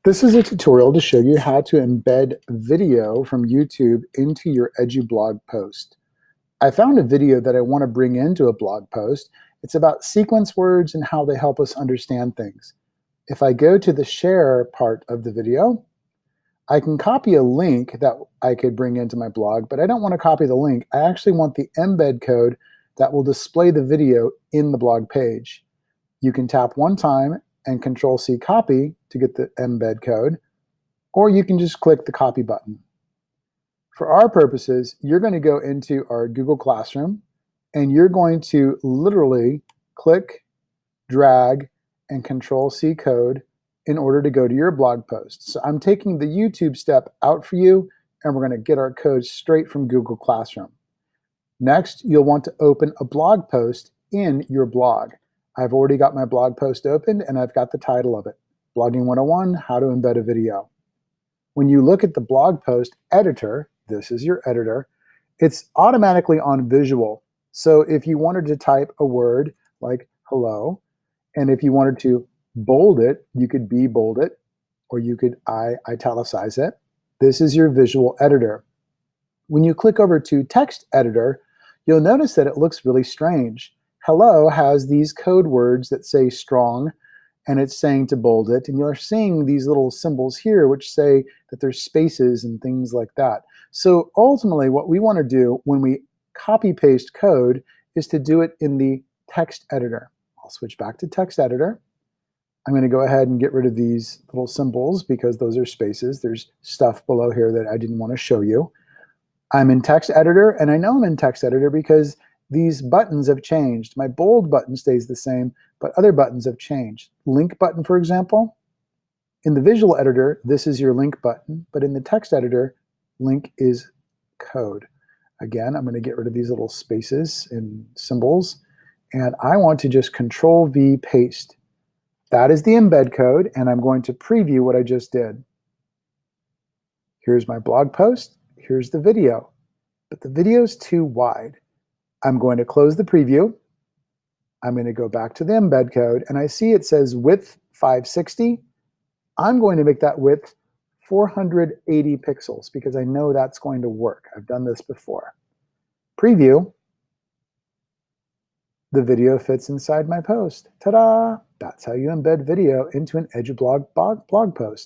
This is a tutorial to show you how to embed video from YouTube into your Edublog post. I found a video that I want to bring into a blog post. It's about sequence words and how they help us understand things. If I go to the share part of the video, I can copy a link that I could bring into my blog, but I don't want to copy the link. I actually want the embed code that will display the video in the blog page. You can tap one time and Control-C copy to get the embed code, or you can just click the copy button. For our purposes, you're going to go into our Google Classroom and you're going to literally click, drag, and Control-C code in order to go to your blog post. So I'm taking the YouTube step out for you, and we're going to get our code straight from Google Classroom. Next, you'll want to open a blog post in your blog. I've already got my blog post opened and I've got the title of it, Blogging 101, How to Embed a Video. When you look at the blog post editor, this is your editor, it's automatically on visual. So if you wanted to type a word like hello, and if you wanted to bold it, you could bold it, or you could italicize it. This is your visual editor. When you click over to text editor, you'll notice that it looks really strange. Hello has these code words that say strong, and it's saying to bold it, and you're seeing these little symbols here which say that there's spaces and things like that. So ultimately what we want to do when we copy paste code is to do it in the text editor. I'll switch back to text editor. I'm going to go ahead and get rid of these little symbols because those are spaces. There's stuff below here that I didn't want to show you. I'm in text editor, and I know I'm in text editor because these buttons have changed. My bold button stays the same, but other buttons have changed. Link button, for example, in the visual editor, this is your link button, but in the text editor, link is code. Again, I'm going to get rid of these little spaces and symbols, and I want to just Control-V paste. That is the embed code, and I'm going to preview what I just did. Here's my blog post. Here's the video, but the video is too wide. I'm going to close the preview. I'm going to go back to the embed code, and I see it says width 560. I'm going to make that width 480 pixels because I know that's going to work. I've done this before. Preview. The video fits inside my post. Ta-da! That's how you embed video into an Edublog blog post.